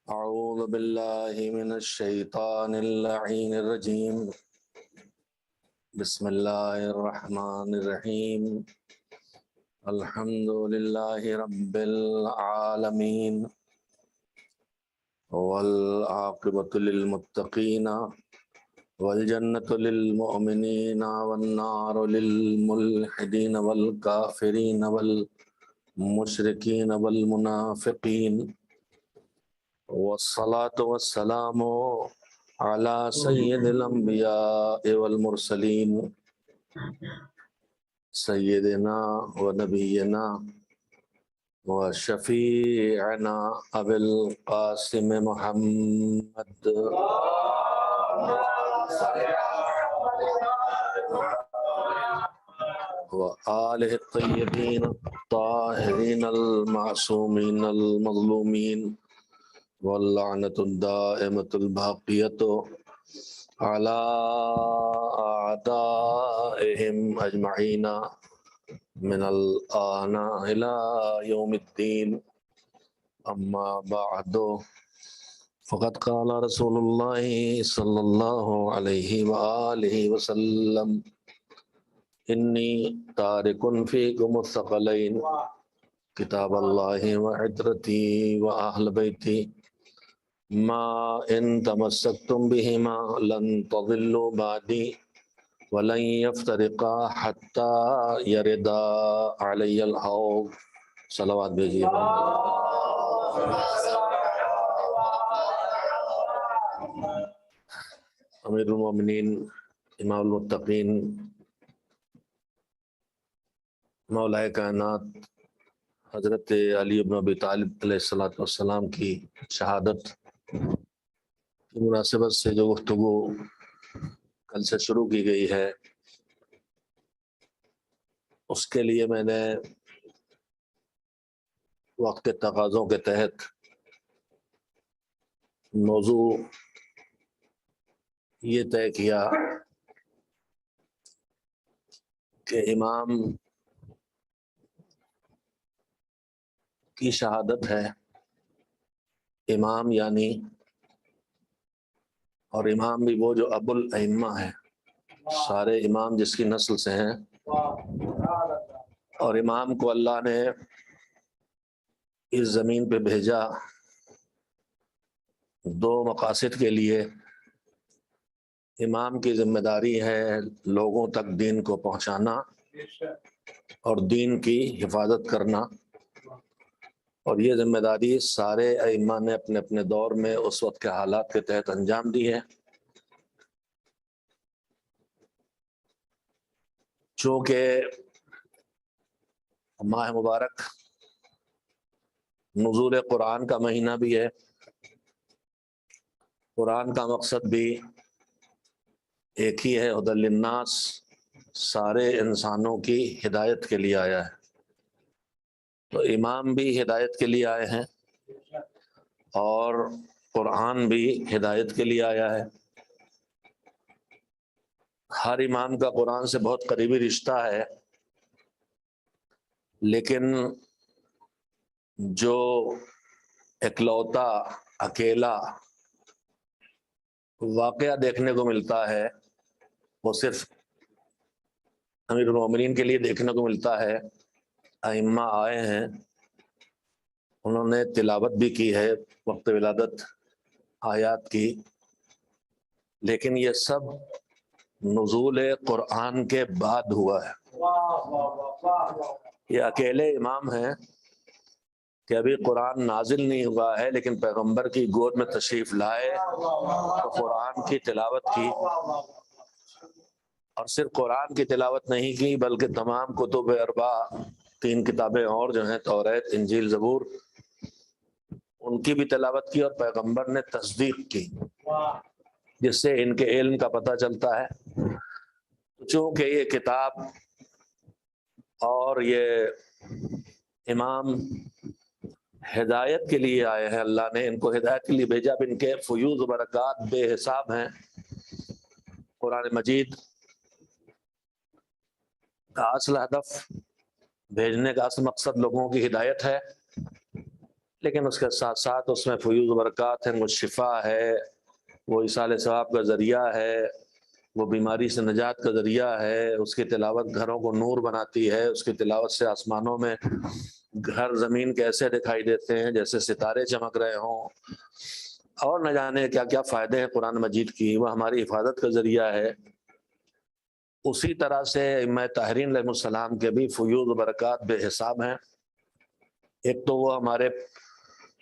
اعوذ باللہ من الشیطان اللعین الرجیم بسم اللہ الرحمن الرحیم الحمد للہ رب العالمین والعاقبۃ للمتقین والجنۃ للمؤمنین والنار للملحدین والکافرین والمشرکین والمنافقین والصلاة والسلام على سید الانبیاء والمرسلین سیدنا و نبینا و شفیعنا ابی القاسم محمد و آلہ الطیبین الطاہرین المعصومین المظلومین واللعنۃ الدائمۃ الباقیۃ علی اعدائہم اجمعین من الآن الی یوم الدین اما بعد فقد قال رسول اللہ صلی اللہ علیہ وآلہ وسلم انی تارک فیکم الثقلین کتاب اللہ وعترتی واہل بیتی ما ان تمسکتم بہما لن تضلوا بعدی ولن یفترقا حتی یردا علی الحوض. صلوات بھیجیے. امیر المومنین امام المتقین مولا کائنات حضرت علی بن ابی طالب علیہ السلام کی شہادت کی مناسبت سے جو گفتگو کل سے شروع کی گئی ہے اس کے لیے میں نے وقت کے تقاضوں کے تحت موضوع یہ طے کیا کہ امام کی شہادت ہے. امام یعنی اور امام بھی وہ جو ابو الائمہ ہے، سارے امام جس کی نسل سے ہیں. اور امام کو اللہ نے اس زمین پہ بھیجا دو مقاصد کے لیے. امام کی ذمہ داری ہے لوگوں تک دین کو پہنچانا اور دین کی حفاظت کرنا، اور یہ ذمہ داری سارے ائمہ نے اپنے اپنے دور میں اس وقت کے حالات کے تحت انجام دی ہے. چونکہ ماہ مبارک نزول قرآن کا مہینہ بھی ہے، قرآن کا مقصد بھی ایک ہی ہے، ہدی للناس، سارے انسانوں کی ہدایت کے لیے آیا ہے. تو امام بھی ہدایت کے لیے آئے ہیں اور قرآن بھی ہدایت کے لیے آیا ہے. ہر امام کا قرآن سے بہت قریبی رشتہ ہے، لیکن جو اکلوتا اکیلا واقعہ دیکھنے کو ملتا ہے وہ صرف امیر المومنین کے لیے دیکھنے کو ملتا ہے. ائمہ آئے ہیں، انہوں نے تلاوت بھی کی ہے وقت ولادت آیات کی، لیکن یہ سب نزول قرآن کے بعد ہوا ہے. یہ اکیلے امام ہیں کہ ابھی قرآن نازل نہیں ہوا ہے، لیکن پیغمبر کی گود میں تشریف لائے تو قرآن کی تلاوت کی، اور صرف قرآن کی تلاوت نہیں کی بلکہ تمام کتب اربع، 3 کتابیں اور جو ہیں توریت، انجیل، زبور، ان کی بھی تلاوت کی اور پیغمبر نے تصدیق کی، جس سے ان کے علم کا پتہ چلتا ہے. چونکہ یہ کتاب اور یہ امام ہدایت کے لیے آئے ہیں، اللہ نے ان کو ہدایت کے لیے بھیجا. اب ان کے فیوض و برکات بے حساب ہیں. قرآن مجید کا اصل ہدف بھیجنے کا اصل مقصد لوگوں کی ہدایت ہے، لیکن اس کے ساتھ ساتھ اس میں فیوض و برکات ہیں، وہ شفا ہے، وہ ایصال ثواب کا ذریعہ ہے، وہ بیماری سے نجات کا ذریعہ ہے، اس کی تلاوت گھروں کو نور بناتی ہے، اس کی تلاوت سے آسمانوں میں گھر زمین کیسے دکھائی دیتے ہیں جیسے ستارے چمک رہے ہوں، اور نہ جانے کیا کیا فائدے ہیں قرآن مجید کی، وہ ہماری حفاظت کا ذریعہ ہے۔ اسی طرح سے ائمہ طاہرین علیہ السلام کے بھی فیوض و برکات بے حساب ہیں۔ ایک تو وہ ہمارے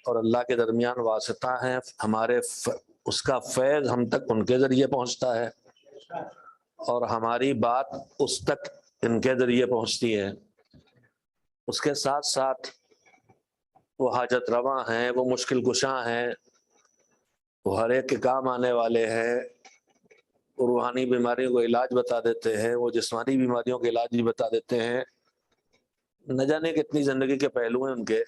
اور اللہ کے درمیان واسطہ ہیں، ہمارے اس کا فیض ہم تک ان کے ذریعے پہنچتا ہے، اور ہماری بات اس تک ان کے ذریعے پہنچتی ہے۔ اس کے ساتھ ساتھ وہ حاجت رواں ہیں، وہ مشکل کشاں ہیں، وہ ہر ایک کے کام آنے والے ہیں، وہ روحانی بیماریوں کو علاج بتا دیتے ہیں، وہ جسمانی بیماریوں کے علاج بھی بتا دیتے ہیں، نہ جانے کتنی زندگی کے پہلو ہیں ان کے۔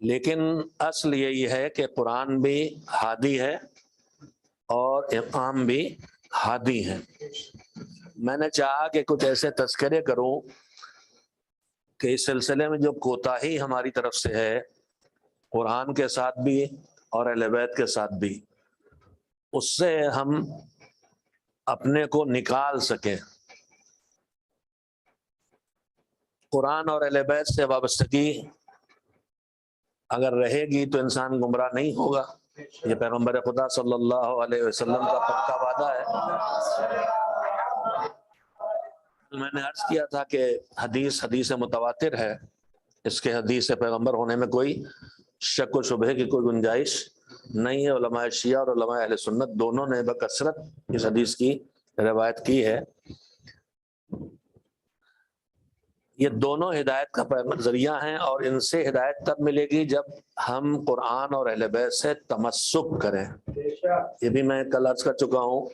لیکن اصل یہی ہے کہ قرآن بھی ہادی ہے اور اقام بھی ہادی ہے۔ میں نے چاہا کہ کچھ ایسے تذکرے کروں کہ اس سلسلے میں جو کوتاہی ہماری طرف سے ہے قرآن کے ساتھ بھی اور اہل بیت کے ساتھ بھی، اس سے ہم اپنے کو نکال سکیں۔ قرآن اور اہل بیت سے وابستگی اگر رہے گی تو انسان گمراہ نہیں ہوگا، یہ پیغمبر خدا صلی اللہ علیہ وسلم کا پکا وعدہ ہے۔ میں نے عرض کیا تھا کہ حدیث متواتر ہے، اس کے حدیث پیغمبر ہونے میں کوئی شک و شبہ کی کوئی گنجائش نہیں ہے۔ علماء شیعہ اور علماء اہل سنت دونوں نے بکثرت اس حدیث کی روایت کی ہے۔ یہ دونوں ہدایت کا ذریعہ ہیں، اور ان سے ہدایت تب ملے گی جب ہم قرآن اور اہل بیت سے تمسک کریں۔ یہ بھی میں کل عرض کر چکا ہوں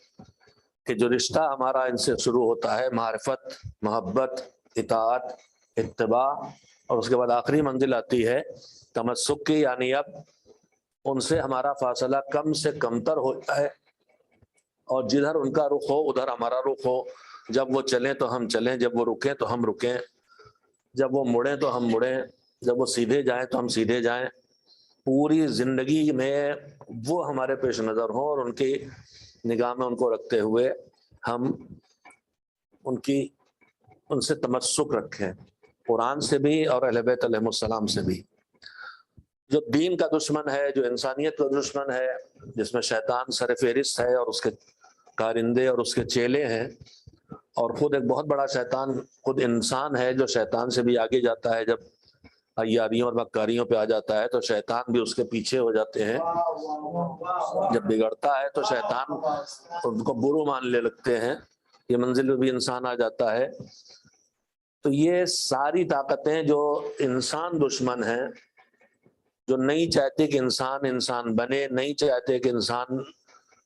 کہ جو رشتہ ہمارا ان سے شروع ہوتا ہے، معرفت، محبت، اطاعت، اتباع، اور اس کے بعد آخری منزل آتی ہے تمسک کی، یعنی اب ان سے ہمارا فاصلہ کم سے کم تر ہوتا ہے، اور جدھر ان کا رخ ہو ادھر ہمارا رخ ہو۔ جب وہ چلیں تو ہم چلیں، جب وہ رکیں تو ہم رکیں، جب وہ مڑیں تو ہم مڑیں، جب وہ سیدھے جائیں تو ہم سیدھے جائیں۔ پوری زندگی میں وہ ہمارے پیش نظر ہوں، اور ان کی نگاہ میں ان کو رکھتے ہوئے ہم ان سے تمسک رکھیں، قرآن سے بھی اور اہل بیت علیہ السلام سے بھی۔ جو دین کا دشمن ہے، جو انسانیت کا دشمن ہے، جس میں شیطان سر فہرست ہے اور اس کے کارندے اور اس کے چیلے ہیں، اور خود ایک بہت بڑا شیطان خود انسان ہے جو شیطان سے بھی آگے جاتا ہے، جب عیاریوں اور مکاریوں پہ آ جاتا ہے تو شیطان بھی اس کے پیچھے ہو جاتے ہیں، جب بگڑتا ہے تو شیطان ان کو برو ماننے لگتے ہیں، یہ منزل میں بھی انسان آ جاتا ہے۔ تو یہ ساری طاقتیں جو انسان دشمن ہیں، جو نہیں چاہتے کہ انسان بنے، نہیں چاہتے کہ انسان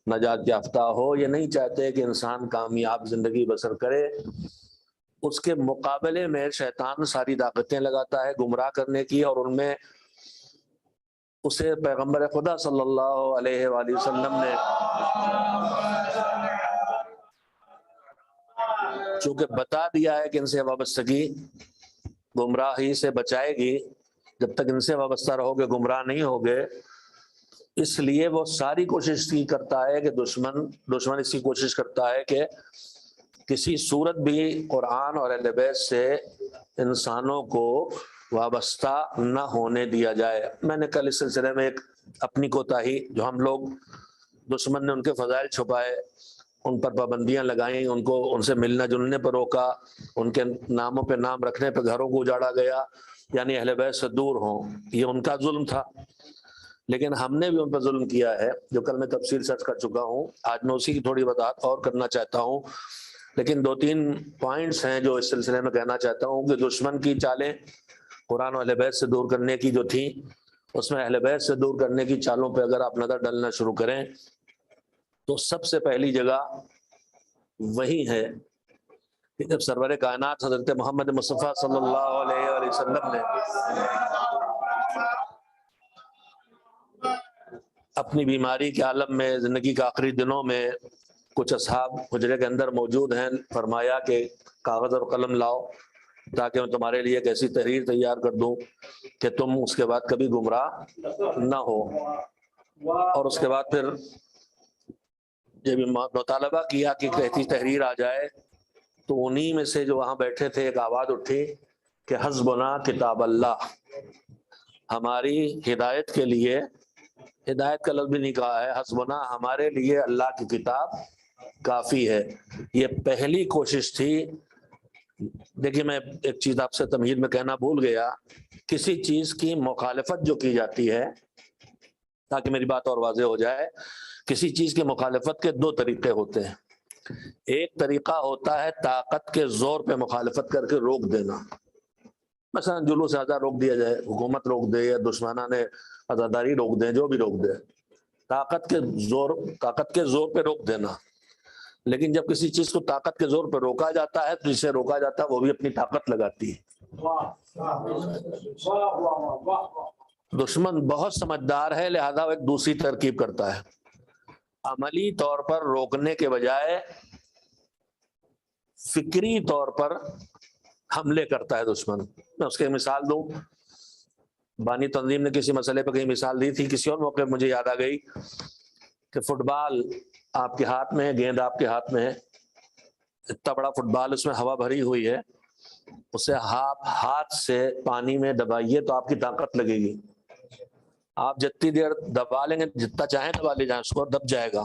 نجات یافتہ ہو، یہ نہیں چاہتے کہ انسان کامیاب زندگی بسر کرے، اس کے مقابلے میں شیطان ساری طاقتیں لگاتا ہے گمراہ کرنے کی، اور ان میں اسے پیغمبر خدا صلی اللہ علیہ وآلہ وسلم نے چونکہ بتا دیا ہے کہ ان سے وابستگی گمراہی سے بچائے گی، جب تک ان سے وابستہ رہو گے گمراہ نہیں ہوگے، اس لیے وہ ساری کوشش کی کرتا ہے کہ دشمن اس کی کوشش کرتا ہے کہ کسی صورت بھی قرآن اور اہل بیت سے انسانوں کو وابستہ نہ ہونے دیا جائے۔ میں نے کل اس سلسلے میں ایک اپنی کوتاہی، جو ہم لوگ دشمن نے ان کے فضائل چھپائے، ان پر پابندیاں لگائیں، ان سے ملنا جلنے پر روکا، ان کے ناموں پہ نام رکھنے پہ گھروں کو اجاڑا گیا، یعنی اہل بیت سے دور ہوں، یہ ان کا ظلم تھا۔ لیکن ہم نے بھی ان پر ظلم کیا ہے، جو کل میں تفصیل سے عرض کر چکا ہوں۔ آج میں اسی کی تھوڑی وضاحت اور کرنا چاہتا ہوں، لیکن 2-3 پوائنٹس ہیں جو اس سلسلے میں کہنا چاہتا ہوں کہ دشمن کی چالیں قرآن و اہل بیت سے دور کرنے کی جو تھیں، اس میں اہل بیت سے دور کرنے کی چالوں پہ اگر آپ نظر ڈالنا شروع کریں تو سب سے پہلی جگہ وہی ہے کہ جب سرور کائنات حضرت محمد مصطفیٰ صلی اللہ علیہ وآلہ وسلم نے اپنی بیماری کے عالم میں، زندگی کے آخری دنوں میں کچھ اصحاب حجرے کے اندر موجود ہیں، فرمایا کہ کاغذ اور قلم لاؤ تاکہ میں تمہارے لیے ایک ایسی تحریر تیار کر دوں کہ تم اس کے بعد کبھی گمراہ نہ ہو۔ اور اس کے بعد پھر جب مطالبہ کیا کہ کیسی تحریر آ جائے تو انہی میں سے جو وہاں بیٹھے تھے ایک آواز اٹھی کہ حسبنا کتاب اللہ، ہماری ہدایت کے لیے، ہدایت کا لفظ بھی نہیں کہا ہے، حسبنا ہمارے لیے اللہ کی کتاب کافی ہے۔ یہ پہلی کوشش تھی۔ دیکھیے میں ایک چیز آپ سے تمہید میں کہنا بھول گیا، کسی چیز کی مخالفت جو کی جاتی ہے، تاکہ میری بات اور واضح ہو جائے، کسی چیز کی مخالفت کے دو طریقے ہوتے ہیں۔ ایک طریقہ ہوتا ہے طاقت کے زور پہ مخالفت کر کے روک دینا، مثلا جلوس آزاد روک دیا جائے، حکومت روک دے یا دشمنان نے آزاداری روک دیں، جو بھی روک دے، طاقت کے زور پہ روک دینا۔ لیکن جب کسی چیز کو طاقت کے زور پہ روکا جاتا ہے تو جسے روکا جاتا ہے وہ بھی اپنی طاقت لگاتی ہے۔ دشمن بہت سمجھدار ہے، لہذا وہ ایک دوسری ترکیب کرتا ہے، عملی طور پر روکنے کے بجائے فکری طور پر حملے کرتا ہے دشمن۔ میں اس کی مثال دوں، بانی تنظیم نے کسی مسئلے پہ کہیں مثال دی تھی، کسی اور موقع مجھے یاد آ گئی کہ فٹ بال آپ کے ہاتھ میں ہے، گیند آپ کے ہاتھ میں ہے، اتنا بڑا فٹ بال، اس میں ہوا بھری ہوئی ہے، اسے آپ ہاتھ سے پانی میں دبائیے تو آپ کی طاقت لگے گی، آپ جتنی دیر دبا لیں گے، جتنا چاہیں دبا لے جائیں، اس کو دب جائے گا۔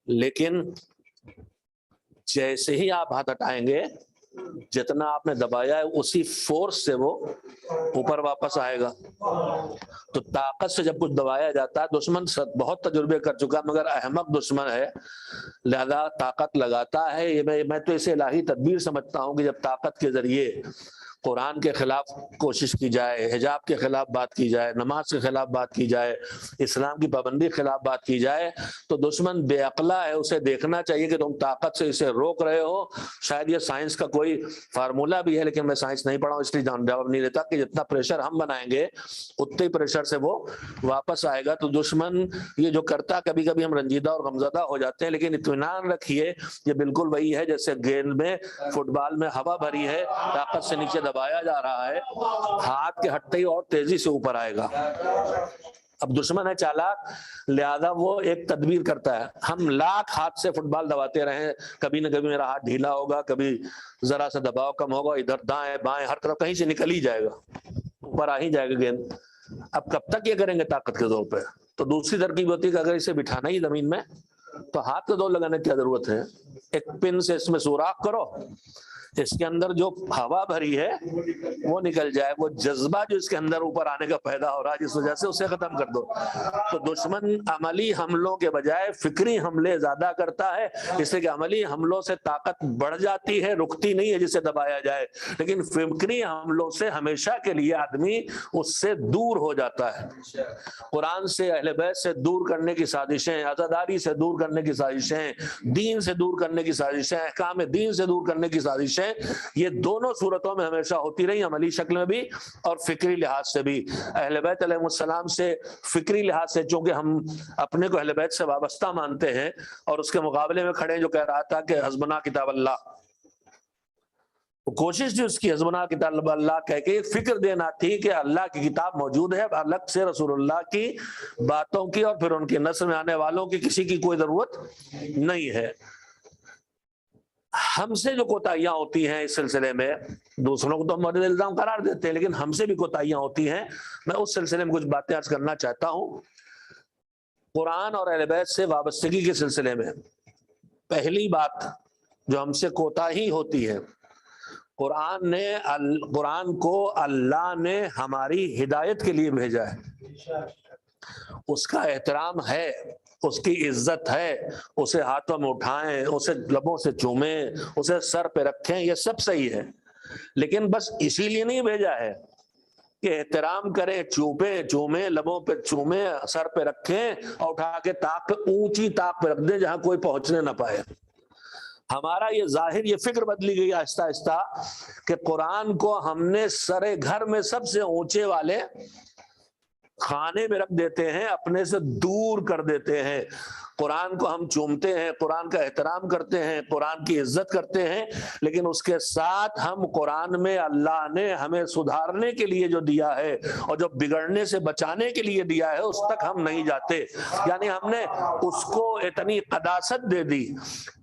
لیکن جیسے ہی آپ ہاتھ ہٹائیں گے، جتنا آپ نے دبایا ہے اسی فورس سے وہ اوپر واپس آئے گا۔ تو طاقت سے جب کچھ دبایا جاتا ہے، دشمن بہت تجربے کر چکا مگر احمق دشمن ہے، لہذا طاقت لگاتا ہے۔ یہ میں تو اسے الہی تدبیر سمجھتا ہوں کہ جب طاقت کے ذریعے قرآن کے خلاف کوشش کی جائے، حجاب کے خلاف بات کی جائے، نماز کے خلاف بات کی جائے، اسلام کی پابندی کے خلاف بات کی جائے، تو دشمن بے عقلا ہے، اسے دیکھنا چاہیے کہ تم طاقت سے اسے روک رہے ہو۔ شاید یہ سائنس کا کوئی فارمولا بھی ہے، لیکن میں سائنس نہیں پڑھا ہوں اس لیے جواب نہیں دیتا، کہ جتنا پریشر ہم بنائیں گے اتنے پریشر سے وہ واپس آئے گا۔ تو دشمن یہ جو کرتا، کبھی کبھی ہم رنجیدہ اور غمزدہ ہو جاتے ہیں، لیکن اطمینان رکھیے یہ بالکل وہی ہے جیسے گیند میں، فٹ بال میں ہوا بھری ہے، طاقت سے نیچے دبایا جا رہا ہے، ہاتھ کے ہٹتے ہی اور تیزی سے اوپر آئے گا۔ اب دشمن ہے چالاک، لہذا وہ ایک تدبیر کرتا ہے، ہم لاکھ ہاتھ سے فٹ بال دباتے رہیں، کبھی نہ کبھی میرا ہاتھ ڈھیلا ہوگا، کبھی ذرا سا دباؤ کم ہوگا، ادھر دائیں بائیں ہر طرف کہیں سے نکل ہی جائے گا، اوپر آ ہی جائے گا گیند۔ اب کب تک یہ کریں گے طاقت کے زور پہ؟ تو دوسری ترکیب ہوتی ہے کہ اگر اسے بٹھانا ہی زمین میں تو ہاتھ کا زور لگانے کی کیا ضرورت ہے، ایک پن سے اس میں سوراخ کرو، اس کے اندر جو ہوا بھری ہے وہ نکل جائے، وہ جذبہ جو اس کے اندر اوپر آنے کا پیدا ہو رہا ہے جس وجہ سے اسے ختم کر دو۔ تو دشمن عملی حملوں کے بجائے فکری حملے زیادہ کرتا ہے، اس لیے کہ عملی حملوں سے طاقت بڑھ جاتی ہے، رکتی نہیں ہے جسے دبایا جائے، لیکن فکری حملوں سے ہمیشہ کے لیے آدمی اس سے دور ہو جاتا ہے۔ قرآن سے، اہل بیت سے دور کرنے کی سازشیں، عزاداری سے دور کرنے کی سازشیں، دین سے دور کرنے کی سازشیں، احکام دین سے دور کرنے کی سازشیں، یہ دونوں صورتوں میں ہمیشہ ہوتی رہی، عملی شکل میں بھی اور فکری لحاظ سے بھی۔ اہل بیت علیہ السلام سے فکری لحاظ سے، چونکہ ہم اپنے کو اہل بیت سے وابستہ مانتے ہیں، اور اس کے مقابلے میں کھڑے جو کہہ رہا تھا کہ حسبنا کتاب اللہ، کوشش جو اس کی حسبنا کتاب اللہ کہہ کے فکر دینا تھی کہ اللہ کی کتاب موجود ہے، الگ سے رسول اللہ کی باتوں کی اور پھر ان کی نسل میں آنے والوں کی کسی کی کوئی ضرورت نہیں ہے۔ ہم سے جو کوتاہیاں ہوتی ہیں اس سلسلے میں، دوسروں کو تو ہم مورد الزام قرار دیتے ہیں، لیکن ہم سے بھی کوتاہیاں ہوتی ہیں، میں اس سلسلے میں کچھ باتیں عرض کرنا چاہتا ہوں۔ قرآن اور اہل بیت سے وابستگی کے سلسلے میں پہلی بات جو ہم سے کوتاہی ہوتی ہے، قرآن کو اللہ نے ہماری ہدایت کے لیے بھیجا ہے، اس کا احترام ہے، اس کی عزت ہے، اسے ہاتھوں میں اٹھائیں، اسے لبوں سے چومیں، اسے سر پہ رکھیں، یہ سب صحیح ہے، لیکن بس اسی لیے نہیں بھیجا ہے کہ احترام کریں، چومیں، لبوں پہ چومیں، سر پہ رکھیں اور اٹھا کے اونچی طاق پہ رکھ دیں جہاں کوئی پہنچنے نہ پائے۔ ہمارا یہ ظاہر، یہ فکر بدلی گئی آہستہ آہستہ کہ قرآن کو ہم نے سرے گھر میں سب سے اونچے والے خانے میں رکھ دیتے ہیں، اپنے سے دور کر دیتے ہیں۔ قرآن کو ہم چومتے ہیں، قرآن کا احترام کرتے ہیں، قرآن کی عزت کرتے ہیں، لیکن اس کے ساتھ ہم قرآن میں اللہ نے ہمیں سدھارنے کے لیے جو دیا ہے اور جو بگڑنے سے بچانے کے لیے دیا ہے اس تک ہم نہیں جاتے. یعنی ہم نے اس کو اتنی قداست دے دی،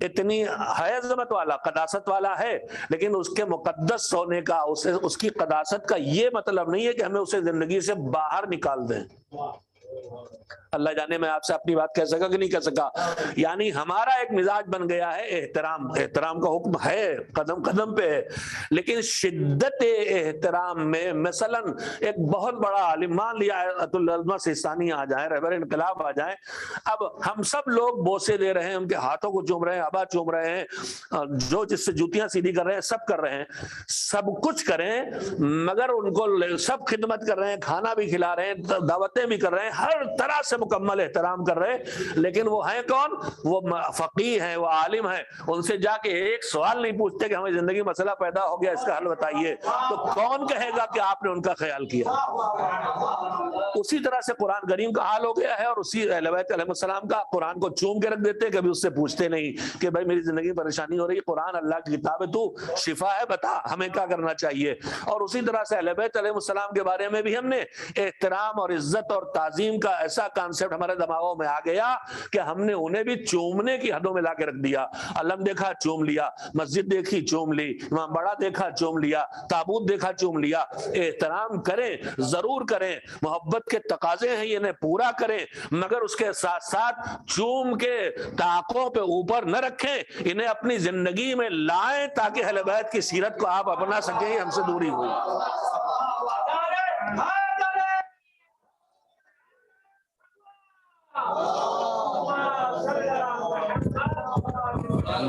اتنی ہے عظمت والا، قداست والا ہے، لیکن اس کے مقدس ہونے کا، اس کی قداست کا یہ مطلب نہیں ہے کہ ہمیں اسے زندگی سے باہر نکال دیں. اللہ جانے میں آپ سے اپنی بات کہہ سکا کہ نہیں کہہ سکا. یعنی ہمارا ایک مزاج بن گیا ہے احترام. احترام کا حکم ہے، قدم قدم پہ ہے، لیکن شدت احترام میں مثلا ایک بہت بڑا عالم، مان لیا ایت العظمہ سیستانی آ جائیں، رہبر انقلاب آ جائیں، اب ہم سب لوگ بوسے دے رہے ہیں، ان کے ہاتھوں کو چوم رہے ہیں، ابا چوم رہے ہیں، جو جس سے جوتیاں سیدھی کر رہے ہیں، سب کر رہے ہیں، سب کچھ کریں، مگر ان کو سب خدمت کر رہے ہیں، کھانا بھی کھلا رہے ہیں، دعوتیں بھی کر رہے ہیں، ہر طرح سے مکمل احترام کر رہے ہیں، لیکن وہ ہیں کون؟ وہ فقیہ ہیں، وہ عالم ہیں. ان سے جا کے ایک سوال نہیں پوچھتے کہ ہمیں زندگی مسئلہ پیدا ہو گیا، اس کا حل بتائیے، تو کون کہے گا کہ آپ نے ان کا خیال کیا؟ اسی طرح سے قرآن کریم کا حال ہو گیا ہے، اور اسی اہل بیت علیہ السلام کا. قرآن کو چوم کے رکھ دیتے، کبھی اس سے پوچھتے نہیں کہ بھائی میری زندگی میں پریشانی ہو رہی ہے، قرآن اللہ کی کتاب ہے، تو شفا ہے، بتا ہمیں کیا کرنا چاہیے. اور اسی طرح سے اہل بیت علیہ السلام کے بارے میں بھی ہم نے احترام اور عزت اور تعظیم کا ایسا کانسیپٹ ہمارے دماغوں میں آ گیا کہ ہم نے انہیں بھی چومنے کی حدوں میں لا کے رکھ دیا. علم دیکھا چوم لیا، مسجد دیکھی چوم لی، امام بڑا دیکھا چوم لیا، تابوت دیکھا چوم لیا. احترام کریں، ضرور کریں، محبت کے تقاضے ہیں، انہیں پورا کریں، مگر اس کے ساتھ ساتھ چوم کے طاقوں پہ اوپر نہ رکھیں، انہیں اپنی زندگی میں لائیں تاکہ اہل بیت کی سیرت کو آپ اپنا سکیں. ہم سے دوری ہوئی.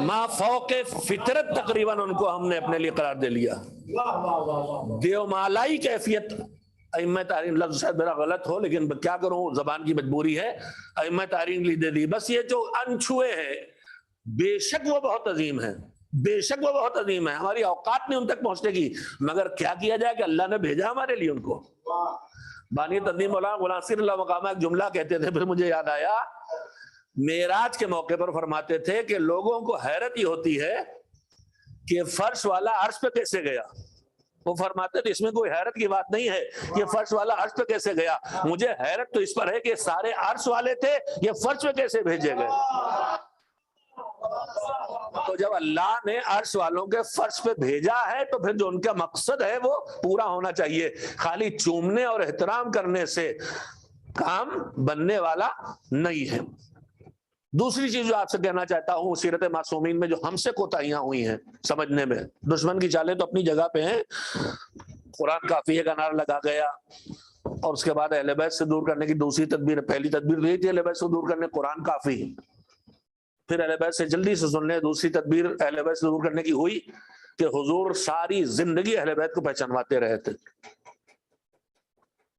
ما فوق فطرت تقریباً ان کو ہم نے اپنے لیے قرار دے لیا. دیومالائی کیفیت ائمہ تاریخ، لفظ شاید میرا غلط ہو لیکن کیا کروں، زبان کی مجبوری ہے، ائمہ تاریخ لی دے دی. بس یہ جو انچھوئے ہیں، بے شک وہ بہت عظیم ہیں، بے شک وہ بہت عظیم ہے، ہماری اوقات نہیں ان تک پہنچنے کی، مگر کیا کیا جائے کہ اللہ نے بھیجا ہمارے لیے ان کو. بانی تنظیم مولانا غلام نصیر اللہ مقامہ ایک جملہ کہتے تھے، پھر مجھے یاد آیا، معراج کے موقع پر فرماتے تھے کہ لوگوں کو حیرت ہی ہوتی ہے کہ فرش والا عرش پہ کیسے گیا. وہ فرماتے تھے اس میں کوئی حیرت کی بات نہیں ہے، یہ فرش والا عرش پہ کیسے گیا، مجھے حیرت تو اس پر ہے کہ سارے عرش والے تھے، یہ فرش پہ کیسے بھیجے گئے. تو جب اللہ نے عرش والوں کے فرش پہ بھیجا ہے تو پھر جو ان کا مقصد ہے وہ پورا ہونا چاہیے. خالی چومنے اور احترام کرنے سے کام بننے والا نہیں ہے. دوسری چیز جو آپ سے کہنا چاہتا ہوں، سیرت معصومین میں جو ہم سے کوتاہیاں ہوئی ہیں سمجھنے میں، دشمن کی چالیں تو اپنی جگہ پہ ہیں. قرآن کافی کا نعرہ لگا گیا، اور اس کے بعد اہل بیت سے دور کرنے کی دوسری تدبیر، پہلی تدبیر یہی تھی اہل بیت سے دور کرنے، قرآن کافی. پھر اہل بیت سے جلدی سے سننے، دوسری تدبیر اہل بیت سے دور کرنے کی ہوئی کہ حضور ساری زندگی اہل بیت کو پہچانواتے رہے تھے.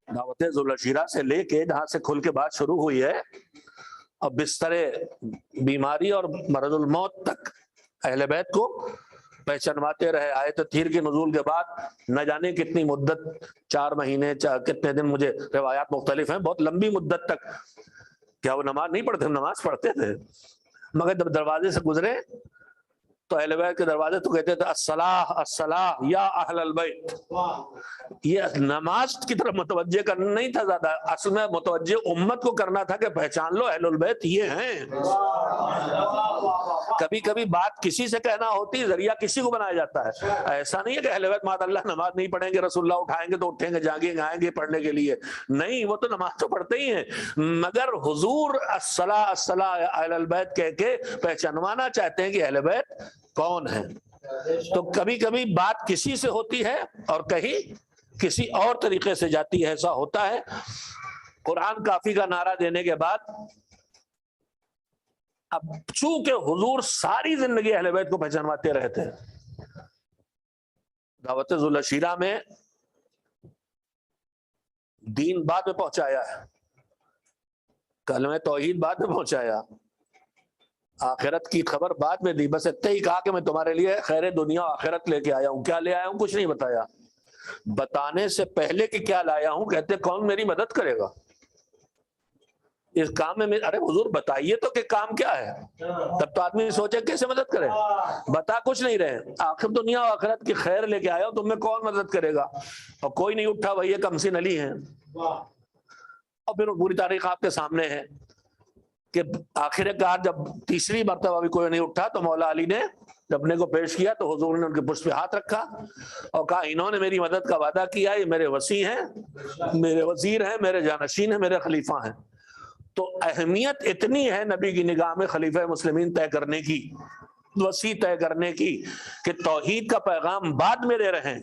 دعوت ذوالشیرہ سے لے کے جہاں سے کھل کے بات شروع ہوئی ہے، اور بستر بیماری اور مرض الموت تک اہل بیت کو پہچانواتے رہے. آیت تطہیر کے نزول کے بعد نہ جانے کتنی مدت، 4 مہینے کتنے دن، مجھے روایات مختلف ہیں، بہت لمبی مدت تک. کیا وہ نماز نہیں پڑھتے؟ نماز پڑھتے تھے، مگر جب دروازے سے گزرے تو اہل بیت کے دروازے تو کہتے تھے الصلاۃ الصلاۃ یا اہل البیت. یہ نماز کی طرف متوجہ کرنا نہیں تھا زیادہ، اصل میں متوجہ امت کو کرنا تھا کہ پہچان لو اہل البیت یہ ہیں. کبھی کبھی بات کسی سے کہنا ہوتی، ذریعہ کسی کو بنایا جاتا ہے. ایسا نہیں ہے کہ اہل بیت معاذ اللہ نماز نہیں پڑھیں گے، رسول اللہ اٹھائیں گے تو اٹھیں گے، جاگیں گے، آئیں گے پڑھنے کے لیے. نہیں، وہ تو نماز تو پڑھتے ہی ہیں، مگر حضور الصلاۃ الصلاۃ اہل البیت کہہ کے پہچانوانا چاہتے ہیں کہ اہل بیت کون ہیں. تو کبھی کبھی بات کسی سے ہوتی ہے اور کہیں کسی اور طریقے سے جاتی ہے، ایسا ہوتا ہے. قرآن کافی کا نعرہ دینے کے بعد اب چونکہ حضور ساری زندگی اہل بیت کو پہچانواتے رہتے ہیں، دعوت ذوالشیرہ میں دین بعد میں پہنچایا ہے، کلمہ توحید بعد میں پہنچایا، آخرت کی خبر بعد میں دی، بس اتنے ہی کہا کہ میں تمہارے لیے خیر دنیا و آخرت لے کے آیا ہوں. کیا لے آیا ہوں کچھ نہیں بتایا. بتانے سے پہلے کہ کیا لایا ہوں کہتے کون میری مدد کرے گا. اس کام میں ارے حضور بتائیے تو کہ کام کیا ہے، تب تو آدمی سوچے کیسے مدد کرے، بتا کچھ نہیں رہے، آخر دنیا و آخرت کی خیر لے کے آئے ہو، تم میں کون مدد کرے گا؟ اور کوئی نہیں اٹھا، وہی کمسن علی ہیں۔ اور پھر پوری تاریخ آپ کے سامنے ہے کہ آخر کار جب تیسری مرتبہ بھی کوئی نہیں اٹھا تو مولا علی نے اپنے کو پیش کیا تو حضور نے ان کے پشت پہ ہاتھ رکھا اور کہا انہوں نے میری مدد کا وعدہ کیا، یہ میرے وصی ہیں، میرے وزیر ہیں، میرے جانشین ہیں، میرے خلیفہ ہیں۔ تو اہمیت اتنی ہے نبی کی نگاہ میں خلیفہ مسلمین طے کرنے کی، وصی طے کرنے کی، کہ توحید کا پیغام بعد میں دے رہے ہیں،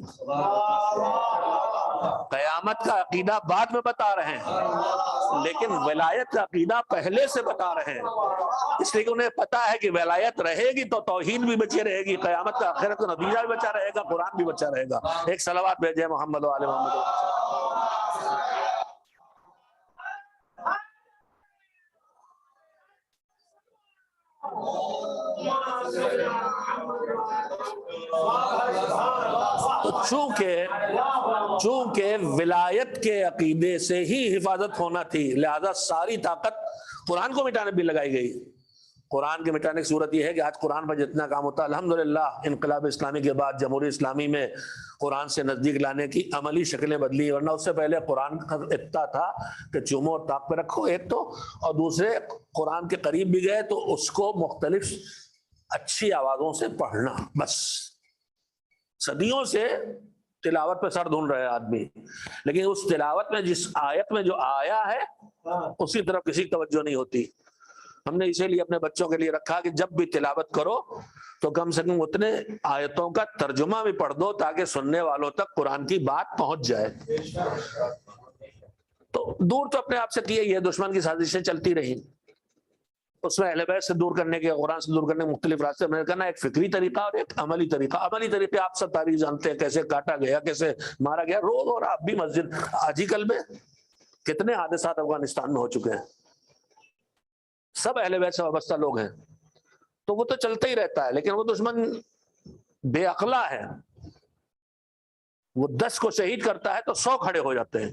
قیامت کا عقیدہ بعد میں بتا رہے ہیں، لیکن ولایت کا عقیدہ پہلے سے بتا رہے ہیں، اس لیے کہ انہیں پتا ہے کہ ولایت رہے گی تو توحید بھی بچی رہے گی، قیامت کا آخرت کا نتیجہ بھی بچا رہے گا، قرآن بھی بچا رہے گا۔ ایک صلوات بھیجے محمد و آل محمد۔ تو چونکہ ولایت کے عقیدے سے ہی حفاظت ہونا تھی، لہذا ساری طاقت قرآن کو مٹانے بھی لگائی گئی۔ قرآن کے مٹانے کی صورت یہ ہے کہ آج قرآن پر جتنا کام ہوتا ہے الحمدللہ انقلاب اسلامی کے بعد جمہوری اسلامی میں قرآن سے نزدیک لانے کی عملی شکلیں بدلی، ورنہ اس سے پہلے قرآن کا اتنا تھا کہ چومو اور طاق پہ رکھو ایک تو، اور دوسرے قرآن کے قریب بھی گئے تو اس کو مختلف اچھی آوازوں سے پڑھنا، بس صدیوں سے تلاوت پہ سر دھن رہے آدمی، لیکن اس تلاوت میں جس آیت میں جو آیا ہے اسی طرف کسی توجہ نہیں ہوتی۔ ہم نے اسی لیے اپنے بچوں کے لیے رکھا کہ جب بھی تلاوت کرو تو کم سے کم اتنے آیتوں کا ترجمہ بھی پڑھ دو تاکہ سننے والوں تک قرآن کی بات پہنچ جائے۔ تو دور تو اپنے آپ سے کیے، یہ دشمن کی سازشیں چلتی رہی، اس میں اہل بیت سے دور کرنے کے، قرآن سے دور کرنے کے مختلف راستے میں نے کہا نا، ایک فکری طریقہ اور ایک عملی طریقہ۔ عملی طریقے آپ سب تاریخ جانتے ہیں، کیسے کاٹا گیا، کیسے مارا گیا، روز اور آپ بھی مسجد، آج ہی کل میں کتنے حادثات افغانستان میں ہو چکے ہیں، سب اہل بیت سے وابستہ لوگ ہیں، تو وہ تو چلتا ہی رہتا ہے۔ لیکن وہ دشمن بے عقلا ہے، وہ 10 کو شہید کرتا ہے تو 100 کھڑے ہو جاتے ہیں۔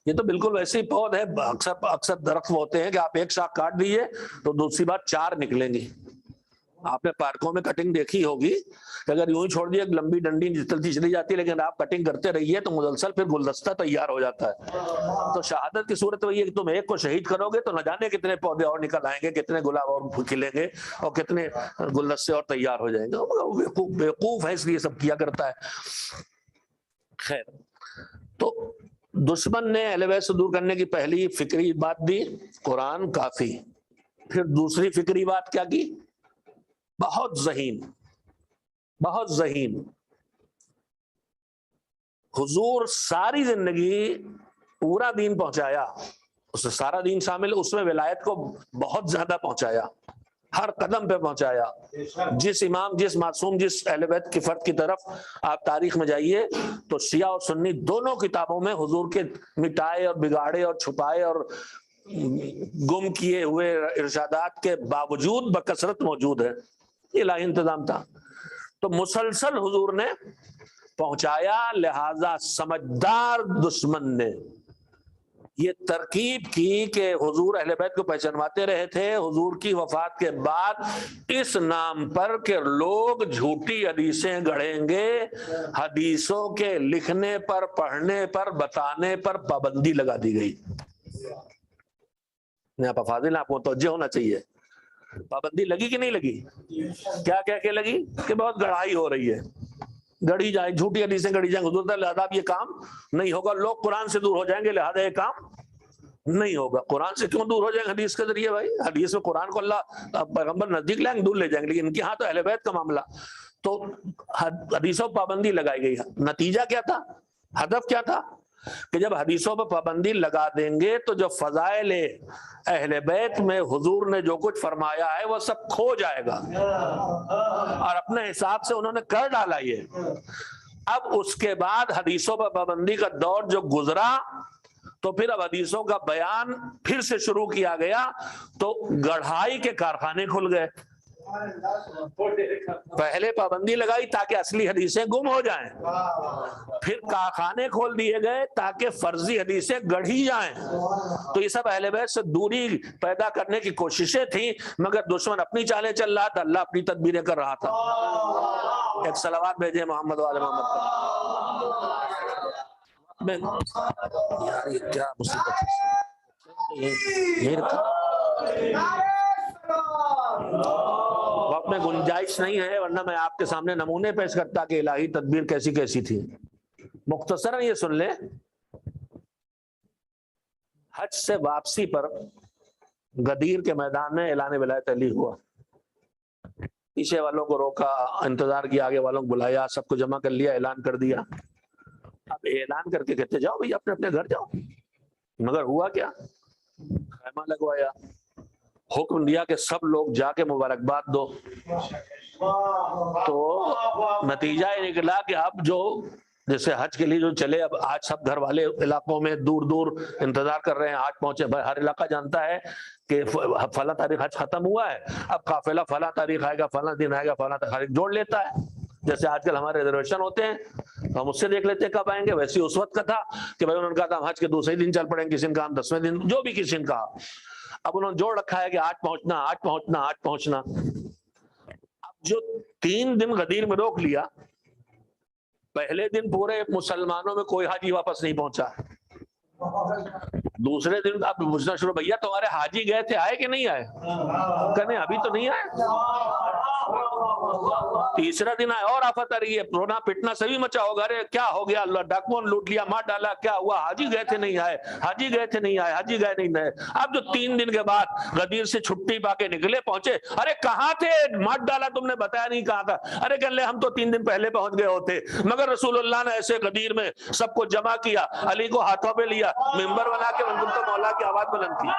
یہ تو بالکل ویسے ہی پود ہے، اکثر درخت ہوتے ہیں کہ آپ ایک شاخ کاٹ دیجئے تو دوسری بار 4 نکلیں گی۔ آپ نے پارکوں میں کٹنگ دیکھی ہوگی کہ اگر یوں ہی چھوڑ دیے لمبی ڈنڈی چلتی چلی جاتی ہے، لیکن آپ کٹنگ کرتے رہیے تو مسلسل پھر گلدستہ تیار ہو جاتا ہے۔ تو شہادت کی صورت وہی ہے کہ تم ایک کو شہید کرو گے تو نہ جانے کتنے پودے اور نکل آئیں گے، کتنے گلاب اور کھلیں گے، اور کتنے گلدستے اور تیار ہو جائیں گے۔ بیوقوف ہے اس لیے سب کیا کرتا ہے۔ خیر، تو دشمن نے اہل بیت سے دور کرنے کی پہلی فکری بات دی قرآن کافی، پھر دوسری فکری بات کیا کی؟ بہت ذہین، بہت ذہین۔ حضور ساری زندگی پورا دین پہنچایا، اس میں سارا دین شامل، اس میں ولایت کو بہت زیادہ پہنچایا، ہر قدم پہ پہنچایا۔ جس امام، جس معصوم، جس اہل بیت کی فرد کی طرف آپ تاریخ میں جائیے تو شیعہ اور سنی دونوں کتابوں میں حضور کے مٹائے اور بگاڑے اور چھپائے اور گم کیے ہوئے ارشادات کے باوجود بکثرت موجود ہے۔ الہی انتظام تھا، تو مسلسل حضور نے پہنچایا، لہذا سمجھدار دشمن نے یہ ترکیب کی کہ حضور اہل بیت کو پہچانواتے رہے تھے حضور کی وفات کے بعد اس نام پر کہ لوگ جھوٹی حدیثیں گڑھیں گے، حدیثوں کے لکھنے پر، پڑھنے پر، بتانے پر پابندی لگا دی گئی۔ آپ فاضل، آپ کو توجہ ہونا چاہیے، پابندی لگی کہ نہیں لگی؟ کیا کہہ کے لگی؟ کہ بہت گڑھائی ہو رہی ہے، گڑھی جائے، جھوٹی حدیثیں گڑھی جائیں حضور سے، لہذا یہ کام نہیں ہوگا، لوگ قرآن سے دور ہو جائیں گے، لہذا یہ کام نہیں ہوگا۔ قرآن سے کیوں دور ہو جائیں گے؟ حدیث کے ذریعے بھائی، حدیث میں قرآن کو اللہ پیغمبر نزدیک لائیں گے، دور لے جائیں گے، لیکن ان کے ہاں تو اہل بیت کا معاملہ، تو حدیثوں پر پابندی لگائی گئی۔ نتیجہ کیا تھا؟ ہدف کیا تھا؟ کہ جب حدیثوں پر پابندی لگا دیں گے تو جو فضائل اہل بیت میں حضور نے جو کچھ فرمایا ہے وہ سب کھو جائے گا، اور اپنے حساب سے انہوں نے کر ڈالا یہ۔ اب اس کے بعد حدیثوں پر پابندی کا دور جو گزرا تو پھر اب حدیثوں کا بیان پھر سے شروع کیا گیا، تو گڑھائی کے کارخانے کھل گئے۔ پہلے پابندی لگائی تاکہ اصلی حدیثیں گم ہو جائیں، پھر کارخانے کھول دیے گئے تاکہ فرضی حدیثیں گڑھی جائیں. تو یہ سب اہل بیت سے دوری پیدا کرنے کی کوششیں تھیں، مگر دشمن اپنی چالیں چل رہا تھا، اللہ اپنی تدبیریں کر رہا تھا. ایک صلوات بھیجے محمد وعلی محمد. یار یہ کیا مصیبت ہے، یہ وقت میں گنجائش نہیں ہے، ورنہ میں آپ کے سامنے نمونے پیش کرتا کہ الہی تدبیر کیسی کیسی تھی. مختصراً یہ سن لیں، حج سے واپسی پر غدیر کے میدان میں اعلان ولایت علی ہوا. پیچھے والوں کو روکا، انتظار کیا، آگے والوں کو بلایا، سب کو جمع کر لیا، اعلان کر دیا. اب اعلان کر کے کہتے جاؤ بھائی اپنے اپنے گھر جاؤ. مگر ہوا کیا؟ خیمہ لگوایا، حکم دیا کہ سب لوگ جا کے مبارکباد دو. تو نتیجہ یہ نکلا کہ اب جو جیسے حج کے لیے جو چلے، اب آج سب گھر والے علاقوں میں دور دور انتظار کر رہے ہیں، آج پہنچے. ہر علاقہ جانتا ہے کہ فلاں تاریخ حج ختم ہوا ہے، اب قافلہ فلاں تاریخ آئے گا، فلاں دن آئے گا، فلاں تاریخ جوڑ لیتا ہے. جیسے آج کل ہمارے ریزرویشن ہوتے ہیں، ہم اس سے دیکھ لیتے ہیں کب آئیں گے. ویسے اس وقت کا تھا کہ بھائی انہوں نے کہا تھا ہم حج کے دوسرے دن چل پڑیں گے، کسی نے کہا ہم 10ویں دن، جو بھی کسی نے کہا. اب انہوں نے جوڑ رکھا ہے کہ آج پہنچنا، آج پہنچنا، آج پہنچنا. اب جو 3 دن غدیر میں روک لیا، پہلے دن پورے مسلمانوں میں کوئی حاجی واپس نہیں پہنچا. دوسرے دن آپ پوچھنا شروع، بھیا تمہارے حاجی گئے تھے، آئے کہ نہیں آئے؟ کہنے ابھی تو نہیں آئے. تیسرا دن آئے اور آفت آ رہی ہے، رونا پٹنا سبھی مچا ہوگا، ارے کیا ہو گیا، اللہ ڈاکوؤں نے لوٹ لیا، مار ڈالا، کیا ہوا؟ حاجی گئے تھے نہیں آئے، حاجی گئے تھے نہیں آئے، حاجی گئے نہیں آئے. اب جو 3 دن کے بعد غدیر سے چھٹی پا کے نکلے، پہنچے، ارے کہاں تھے؟ مار ڈالا تم نے، بتایا نہیں کہاں تھا. ارے کہنے ہم تو 3 دن پہلے پہنچ گئے ہوتے، مگر رسول اللہ نے ایسے غدیر میں سب کو جمع کیا، علی کو ہاتھوں پہ لیا، ممبر بنا کے منظم تو مولا کی آواز بلند کی.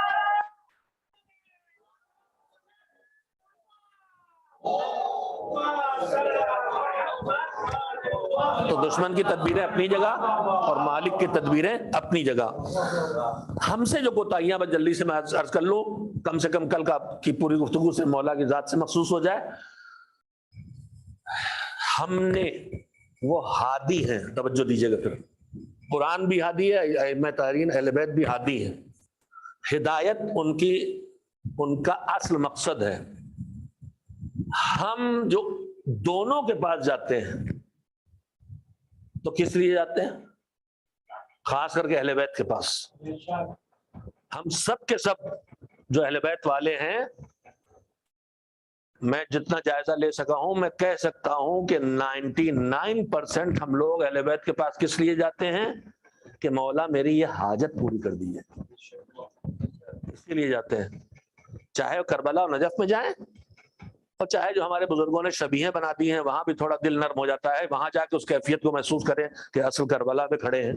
تو دشمن کی تدبیریں اپنی جگہ اور مالک کی تدبیریں اپنی جگہ. ہم سے جو کوتاہیاں، بس جلدی سے میں عرض کر لوں، کم سے کم کل کی پوری گفتگو سے مولا کی ذات سے مخصوص ہو جائے. ہم نے وہ ہادی ہیں، توجہ دیجیے گا، پھر قرآن بھی ہادی ہے، ائمہ طاہرین اہل بیت بھی ہادی ہیں. ہدایت ان کا اصل مقصد ہے. ہم جو دونوں کے پاس جاتے ہیں تو کس لیے جاتے ہیں؟ خاص کر کے اہل بیت کے پاس. ہم سب کے سب جو اہل بیت والے ہیں، میں جتنا جائزہ لے سکا ہوں، میں کہہ سکتا ہوں کہ 99% ہم لوگ اہل بیت کے پاس کس لیے جاتے ہیں کہ مولا میری یہ حاجت پوری کر دی ہے، اس کے لیے جاتے ہیں. چاہے کربلا اور نجف میں جائیں، اور چاہے جو ہمارے بزرگوں نے شبیہیں بنا دی ہیں وہاں بھی تھوڑا دل نرم ہو جاتا ہے، وہاں جا کے اس کیفیت کو محسوس کریں کہ اصل کربلا پہ کھڑے ہیں،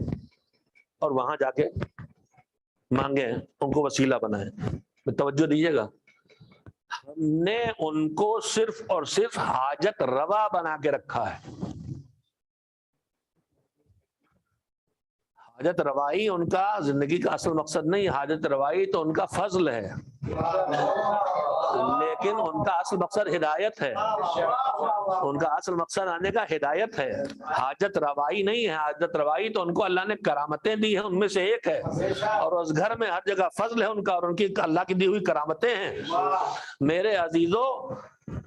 اور وہاں جا کے مانگے ہیں، ان کو وسیلہ بنائیں. توجہ دیجیے گا، ہم نے ان کو صرف اور صرف حاجت روا بنا کے رکھا ہے. حاجت روائی ان کا زندگی کا اصل مقصد نہیں، حاجت روائی تو ان کا فضل ہے، لیکن ان کا اصل مقصد ہدایت ہے. ان کا اصل مقصد آنے کا ہدایت ہے، حاجت روائی نہیں ہے. حاجت روائی تو ان کو اللہ نے کرامتیں دی ہیں، ان میں سے ایک ہے، اور اس گھر میں ہر جگہ فضل ہے ان کا، اور ان کی اللہ کی دی ہوئی کرامتیں ہیں. میرے عزیزو،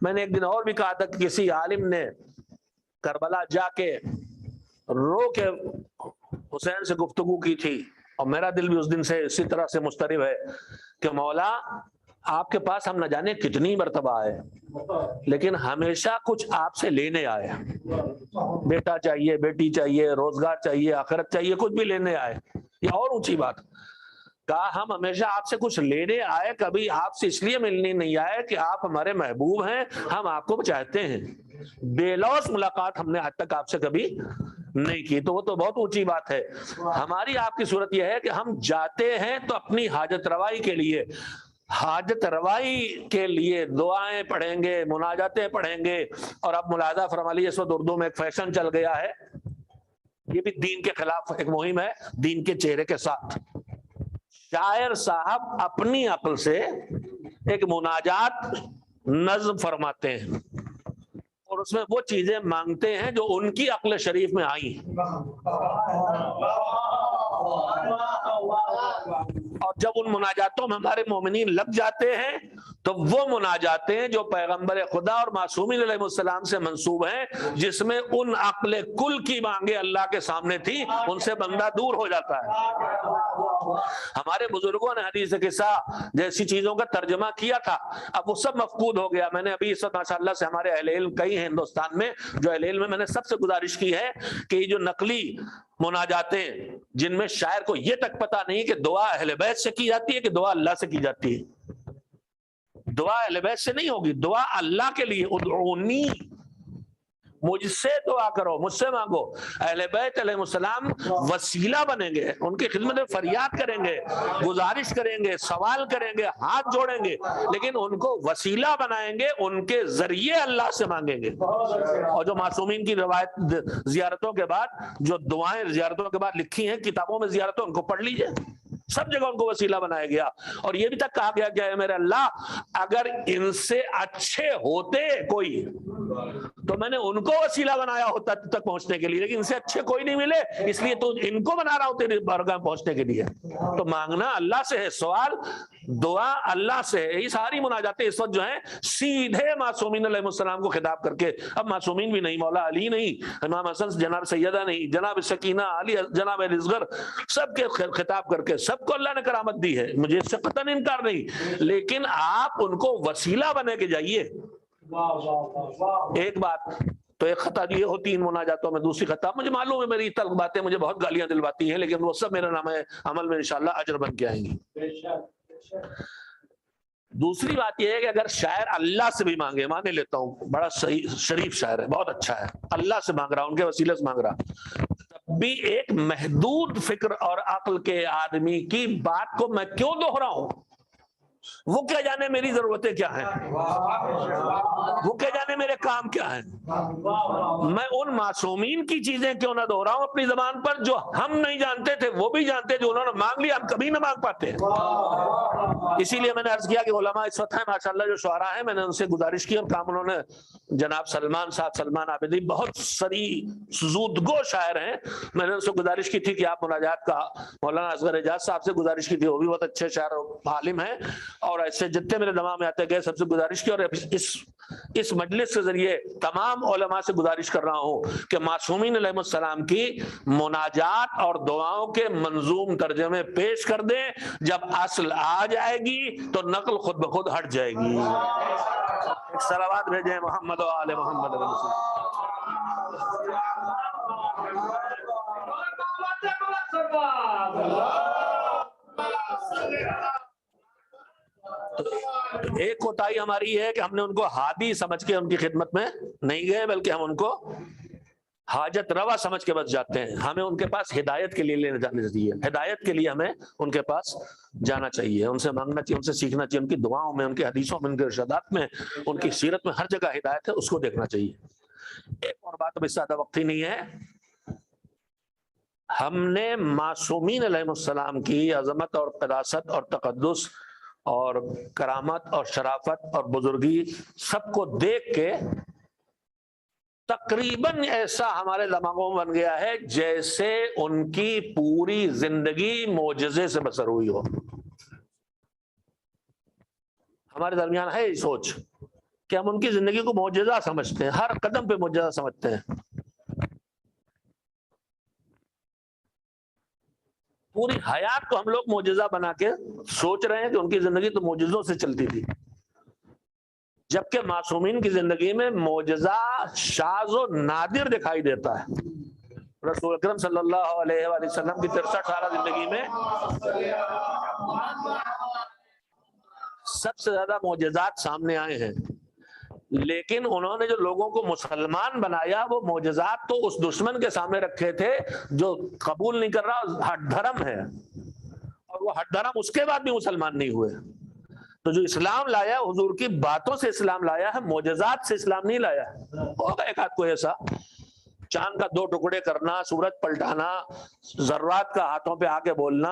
میں نے ایک دن اور بھی کہا تھا کہ کسی عالم نے کربلا جا کے رو کے حسین سے گفتگو کی تھی، اور میرا دل بھی اس دن سے اسی طرح سے مضطرب ہے کہ مولا آپ کے پاس ہم نہ جانے کتنی مرتبہ آئے، لیکن ہمیشہ کچھ آپ سے لینے آئے. بیٹا چاہیے، بیٹی چاہیے، روزگار چاہیے، آخرت چاہیے، کچھ بھی لینے آئے. یہ اور اونچی بات کہا، ہم ہمیشہ آپ سے کچھ لینے آئے، کبھی آپ سے اس لیے ملنے نہیں آئے کہ آپ ہمارے محبوب ہیں، ہم آپ کو چاہتے ہیں. بے لوث ملاقات ہم نے آج تک آپ سے کبھی نہیں کی، تو وہ تو بہت اونچی بات ہے. ہماری آپ کی صورت یہ ہے کہ ہم جاتے ہیں تو اپنی حاجت روائی کے لیے، حاجت روائی کے لیے دعائیں پڑھیں گے، مناجاتیں پڑھیں گے. اور اب ملاحظہ فرما لیجیے، اس وقت اردو میں ایک فیشن چل گیا ہے، یہ بھی دین کے خلاف ایک مہم ہے، دین کے چہرے کے ساتھ. شاعر صاحب اپنی عقل سے ایک مناجات نظم فرماتے ہیں اور اس میں وہ چیزیں مانگتے ہیں جو ان کی عقل شریف میں آئی، اور جب ان مناجاتوں میں ہمارے مومنین لگ جاتے ہیں تو وہ مناجاتیں ہیں جو پیغمبر خدا اور معصومین علیہ السلام سے منسوب ہیں، جس میں ان عقل کل کی مانگیں اللہ کے سامنے تھی، ان سے بندہ دور ہو جاتا ہے۔ ہمارے بزرگوں نے حدیث قصہ جیسی چیزوں کا ترجمہ کیا تھا، اب وہ سب مفقود ہو گیا۔ میں نے ابھی اس وقت ماشاءاللہ سے ہمارے اہل علم کئی ہیں ہندوستان میں، جو اہل علم میں نے سب سے گزارش کی ہے کہ یہ جو نقلی مناجاتیں جن میں شاعر کو یہ تک پتہ نہیں کہ دعا اہل بیت سے کی جاتی ہے کہ دعا اللہ سے کی جاتی ہے، دعا اہل بیت سے نہیں ہوگی، دعا اللہ کے لیے، ادعونی، مجھ سے دعا کرو، مجھ سے مانگو۔ اہل بیت علیہ السلام وسیلہ بنیں گے، ان کی خدمت میں فریاد کریں گے، گزارش کریں گے، سوال کریں گے، ہاتھ جوڑیں گے، لیکن ان کو وسیلہ بنائیں گے، ان کے ذریعے اللہ سے مانگیں گے۔ اور جو معصومین کی روایت زیارتوں کے بعد جو دعائیں زیارتوں کے بعد لکھی ہیں کتابوں میں زیارتوں، ان کو پڑھ لیجئے، سب جگہ ان کو وسیلہ بنایا گیا، اور یہ بھی تک کہا گیا کہ اے میرے اللہ اگر ان سے اچھے ہوتے کوئی تو میں نے ان کو وسیلہ بنایا ہوتا تک پہنچنے کے لیے، لیکن ان سے اچھے کوئی نہیں ملے، اس لیے تو ان کو بنا رہا ہوں تیری بارگاہ میں پہنچنے کے لیے۔ تو مانگنا اللہ سے ہے، سوال دعا اللہ سے ہے۔ یہ ساری مناجاتیں اس وقت جو ہیں سیدھے معصومین علیہ السلام کو خطاب کر کے، اب معصومین بھی نہیں، مولا علی نہیں، امام حسن، جناب سیدہ نہیں، جناب سکینہ، علی، جناب علی اصغر، سب کے خطاب کر کے سب کو اللہ نے کرامت دی ہے، مجھے اس سے قطعاً انکار نہیں، لیکن آپ ان کو وسیلہ بنے کے جائیے۔ ایک بات تو ایک خطا یہ ہوتی ان مناجاتوں میں، دوسری خطا مجھے معلوم ہے میری تلخ باتیں مجھے بہت گالیاں دلواتی ہیں، لیکن وہ سب میرا نام ہے عمل میں انشاءاللہ اجر بن کے آئیں گی۔ دوسری بات یہ ہے کہ اگر شاعر اللہ سے بھی مانگے، مان لیتا ہوں بڑا صحیح شریف شاعر ہے، بہت اچھا ہے، اللہ سے مانگ رہا، ان کے وسیلے سے مانگ رہا، تب بھی ایک محدود فکر اور عقل کے آدمی کی بات کو میں کیوں دوہراؤں؟ وہ کیا جانے میری ضرورتیں کیا ہیں، وہ کیا جانے میرے کام کیا ہیں، میں ان معصومین کی چیزیں کیوں نہ دہراؤں اپنی زبان پر جو ہم نہیں جانتے تھے وہ بھی جانتے، جو انہوں نے مانگ لیا ہم کبھی نہ مانگ پاتے ہیں۔ اسی لیے میں نے عرض کیا کہ علماء اس وقت ہیں ماشاءاللہ جو شعراء ہیں، میں نے ان سے گزارش کی اور کام انہوں نے، جناب سلمان صاحب، سلمان عابدی بہت سری زودگو شاعر ہیں، میں نے ان سے گزارش کی تھی کہ آپ مناجات کا، مولانا اصغر اعجاز صاحب سے گزارش کی تھی، وہ بھی بہت اچھے شاعر و عالم ہیں، اور ایسے جتنے میرے دماغ میں آتے گئے سب سے گزارش کی، اور اس مجلس کے ذریعے تمام علماء سے گزارش کر رہا ہوں کہ معصومین علیہ السلام کی مناجات اور دعاؤں کے منظوم ترجمے پیش کر دیں، جب اصل آ جائے گی تو نقل خود بخود ہٹ جائے گی۔ ایک صلوات بھیجیں محمد و آل محمد علیہ السلام۔ ایک کوتاہی ہماری ہے کہ ہم نے ان کو ہادی سمجھ کے ان کی خدمت میں نہیں گئے، بلکہ ہم ان کو حاجت روا سمجھ کے بس جاتے ہیں۔ ہمیں ان کے پاس ہدایت کے لیے لینے جانے چاہیے، ہدایت کے لیے ہمیں ان کے پاس جانا چاہیے، ان سے مانگنا چاہیے، ان سے سیکھنا چاہیے، ان کی دعاؤں میں، ان کی حدیثوں میں، ان کے ارشادات میں، ان کی سیرت میں ہر جگہ ہدایت ہے، اس کو دیکھنا چاہیے۔ ایک اور بات اب اس سے زیادہ وقت ہی نہیں ہے، ہم نے معصومین علیہ السلام کی عظمت اور قداست اور تقدس اور کرامت اور شرافت اور بزرگی سب کو دیکھ کے تقریباً ایسا ہمارے دماغوں میں بن گیا ہے جیسے ان کی پوری زندگی معجزے سے بسر ہوئی ہو۔ ہمارے درمیان ہے یہ سوچ کہ ہم ان کی زندگی کو معجزہ سمجھتے ہیں، ہر قدم پہ معجزہ سمجھتے ہیں۔ پوری حیات کو ہم لوگ معجزہ بنا کے سوچ رہے ہیں کہ ان کی زندگی تو معجزوں سے چلتی تھی، جبکہ معصومین کی زندگی میں معجزہ شاذ و نادر دکھائی دیتا ہے۔ رسول اکرم صلی اللہ علیہ وآلہ وسلم کی 63 سالہ زندگی میں سب سے زیادہ معجزات سامنے آئے ہیں، لیکن انہوں نے جو لوگوں کو مسلمان بنایا وہ معجزات تو اس دشمن کے سامنے رکھے تھے جو قبول نہیں کر رہا، ہٹ دھرم ہے، اور وہ ہٹ دھرم اس کے بعد بھی مسلمان نہیں ہوئے۔ تو جو اسلام لایا حضور کی باتوں سے اسلام لایا ہے، معجزات سے اسلام نہیں لایا ہے۔ ہوگا ایک آدھ کوئی ایسا، چاند کا 2 ٹکڑے کرنا، سورج پلٹانا، ذرات کا ہاتھوں پہ آ کے بولنا،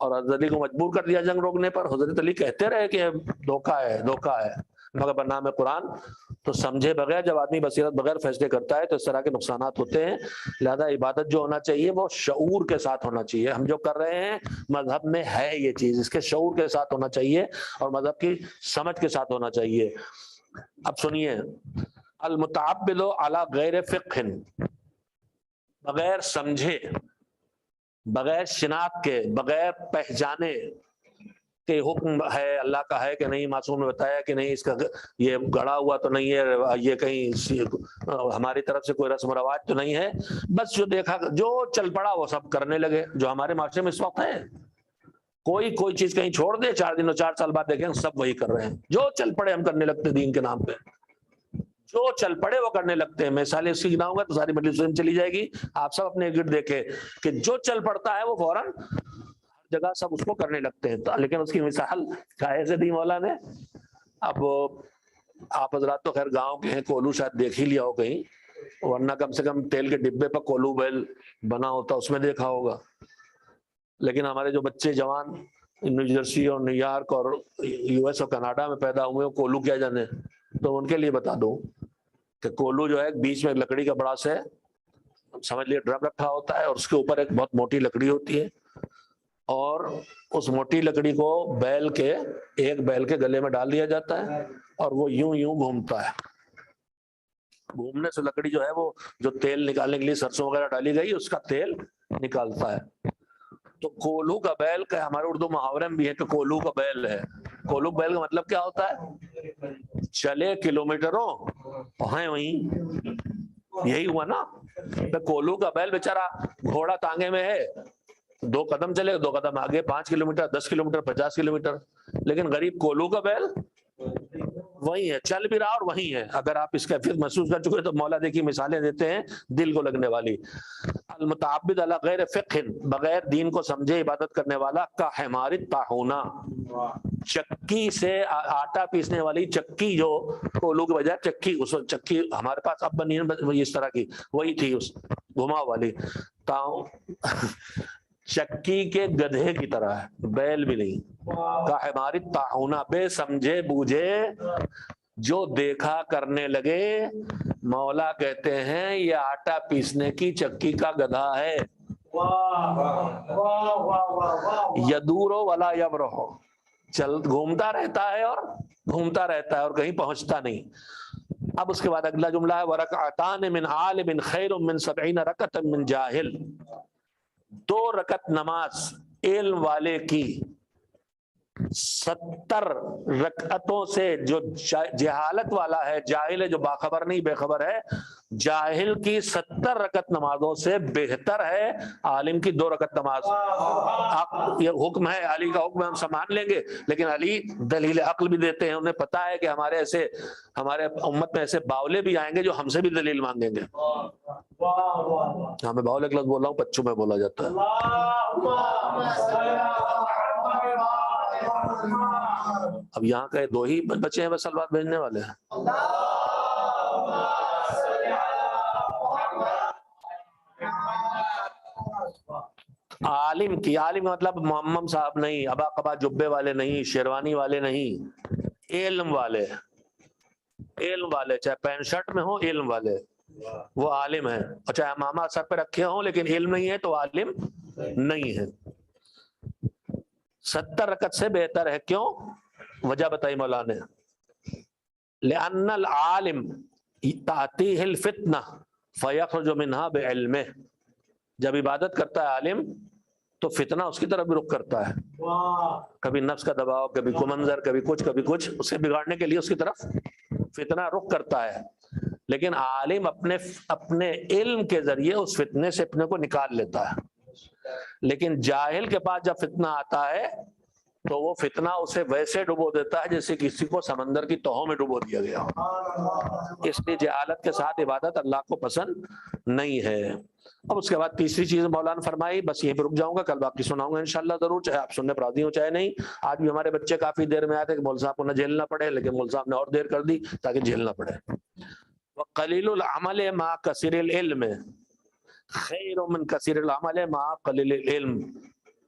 اور حضرت علی کو مجبور کر دیا جنگ روکنے پر. حضرت علی کہتے رہے کہ دھوکہ ہے دھوکہ ہے، مگر بنام قرآن تو سمجھے بغیر جب آدمی بصیرت بغیر فیصلے کرتا ہے تو اس طرح کے نقصانات ہوتے ہیں. لہذا عبادت جو ہونا چاہیے وہ شعور کے ساتھ ہونا چاہیے. ہم جو کر رہے ہیں مذہب میں ہے یہ چیز، اس کے شعور کے ساتھ ہونا چاہیے اور مذہب کی سمجھ کے ساتھ ہونا چاہیے. اب سنیے، المتعبد علی غیر فقہ، بغیر سمجھے، بغیر شناخت کے، بغیر پہچانے کہ حکم ہے اللہ کا ہے کہ نہیں، معصوم نے بتایا کہ نہیں، اس کا یہ گڑا ہوا تو نہیں ہے، یہ کہیں ہماری طرف سے کوئی رسم و رواج تو نہیں ہے، بس جو دیکھا جو چل پڑا وہ سب کرنے لگے، جو ہمارے معاشرے میں اس وقت ہے. کوئی چیز کہیں چھوڑ دے، 4 دن اور 4 سال بعد دیکھیں سب وہی کر رہے ہیں. جو چل پڑے ہم کرنے لگتے دین کے نام پہ، جو چل پڑے وہ کرنے لگتے ہیں. مثالیں اس کی گناؤں گا تو ساری مجلس میں چلی جائے گی. آپ سب اپنے گرد دیکھیں کہ جو چل پڑتا ہے وہ فوراً جگہ سب اس کو کرنے لگتے ہیں. لیکن اس کی مثال کیسے دی مولا نے؟ اب آپ حضرات تو خیر گاؤں کے ہیں، کولو شاید دیکھ ہی لیا ہو کہیں، ورنہ کم سے کم تیل کے ڈبے پر کولو بیل بنا ہوتا اس میں دیکھا ہوگا. لیکن ہمارے جو بچے جوان نیو جرسی اور نیو یارک اور یو ایس اور کینیڈا میں پیدا ہوئے، کولو کیا جانے، تو ان کے لیے بتا دوں کہ کولو جو ہے بیچ میں لکڑی کا بڑا سا سمجھ لیے ڈرم رکھا ہوتا ہے، اور اس کے اوپر ایک بہت موٹی لکڑی ہوتی ہے، اور اس موٹی لکڑی کو ایک بیل کے گلے میں ڈال دیا جاتا ہے اور وہ یوں گھومتا ہے. گھومنے سے لکڑی جو ہے وہ جو تیل نکالنے کے لیے سرسوں وغیرہ ڈالی گئی اس کا تیل نکالتا ہے. تو کولو کا بیل کا ہمارے اردو محاورے میں بھی ہے کہ کولو کا بیل ہے. کولو بیل کا مطلب کیا ہوتا ہے؟ چلے کلومیٹروں ہیں وہیں. یہی ہوا نا. کولو کا بیل بیچارہ گھوڑا تانگے میں ہے، 2 قدم چلے 2 قدم آگے، 5 کلومیٹر 10 کلومیٹر 50 کلومیٹر. لیکن غریب کولو کا بیل وہی ہے، چل بھی رہا اور وہی ہے. اگر آپ اس کیفیت محسوس کر چکے تو مولا دیکھی مثالیں دیتے ہیں دل کو لگنے والی. المتعبد علی غیر فقہ، بغیر دین کو سمجھے عبادت کرنے والا، کا حمار طاحونہ، چکی سے آٹا پیسنے والی چکی، جو کولو کے بجائے چکی، اس چکی ہمارے پاس اب بنی ہے اس طرح کی، وہی تھی اس گھما والی. چکی کے گدھے کی طرح ہے، بیل بھی نہیں. کا حمار طاحونہ، بے سمجھے بوجھے جو دیکھا کرنے لگے. مولا کہتے ہیں یہ آٹا پیسنے کی چکی کا گدھا ہے. یدورو ولا یبرہو، گھومتا رہتا ہے اور کہیں پہنچتا نہیں. اب اس کے بعد اگلا جملہ ہے وَرَكْعَتَانِ مِنْ عَالِمٍ خَيْرٌ مِنْ 70 رَكَعَةً مِنْ جاہل. 2 رکعت نماز علم والے کی 70 رکعتوں سے، جو جہالت والا ہے، جاہل ہے جو باخبر نہیں بے خبر ہے، جاہل کی 70 رکعت نمازوں سے بہتر ہے عالم کی 2 رکعت نماز. یہ حکم ہے، علی کا حکم ہے، ہم سامان لیں گے، لیکن علی دلیل عقل بھی دیتے ہیں. انہیں پتا ہے کہ ہمارے امت میں ایسے باولے بھی آئیں گے جو ہم سے بھی دلیل مانگیں گے. میں باولے کا لفظ بول رہا ہوں، بچوں میں بولا جاتا ہے. اب یہاں کے 2 ہی بچے ہیں بس سلوات بھیجنے والے ہیں. عالم کی، عالم کا مطلب محمد صاحب نہیں، ابا قبا جبے والے نہیں، شیروانی والے نہیں، علم والے. علم والے چاہے پینٹ شرٹ میں ہوں، علم والے وہ عالم ہیں. اور چاہے امامہ سر پہ رکھے ہوں لیکن علم نہیں ہے تو عالم نہیں ہے. 70 رکعت سے بہتر ہے. کیوں؟ وجہ بتائی مولانا نے. لأن العالم تأتیہ الفتنہ فیخرج منہا بعلمہ. جب عبادت کرتا ہے عالم تو فتنہ اس کی طرف بھی رخ کرتا ہے. کبھی نفس کا دباؤ، کبھی کمنظر، کبھی کچھ اسے بگاڑنے کے لیے اس کی طرف فتنہ رخ کرتا ہے. لیکن عالم اپنے علم کے ذریعے اس فتنے سے اپنے کو نکال لیتا ہے. لیکن جاہل کے پاس جب فتنہ آتا ہے تو وہ فتنہ اسے ویسے ڈبو دیتا ہے جیسے کسی کو سمندر کی تہوں میں ڈبو دیا گیا. اس لیے جہالت کے ساتھ عبادت اللہ کو پسند نہیں ہے. اب اس کے بعد تیسری چیز مولانا فرمائی، بس یہیں پہ رک جاؤں گا، کل باقی سناؤں گا انشاءاللہ ضرور، چاہے آپ سننے پر راضی ہوں چاہے نہیں. آج بھی ہمارے بچے کافی دیر میں آئے تھے کہ مول صاحب کو نہ جھیلنا پڑے، لیکن مول صاحب نے اور دیر کر دی تاکہ جھیلنا پڑے. وَقَلِيلُ الْعَمَلِ مَعَ كَثِيرِ الْعِلْمِ خَيْرٌ مِنْ كَثِيرِ الْعَمَلِ مَعَ قَلِيلِ الْعِلْمِ.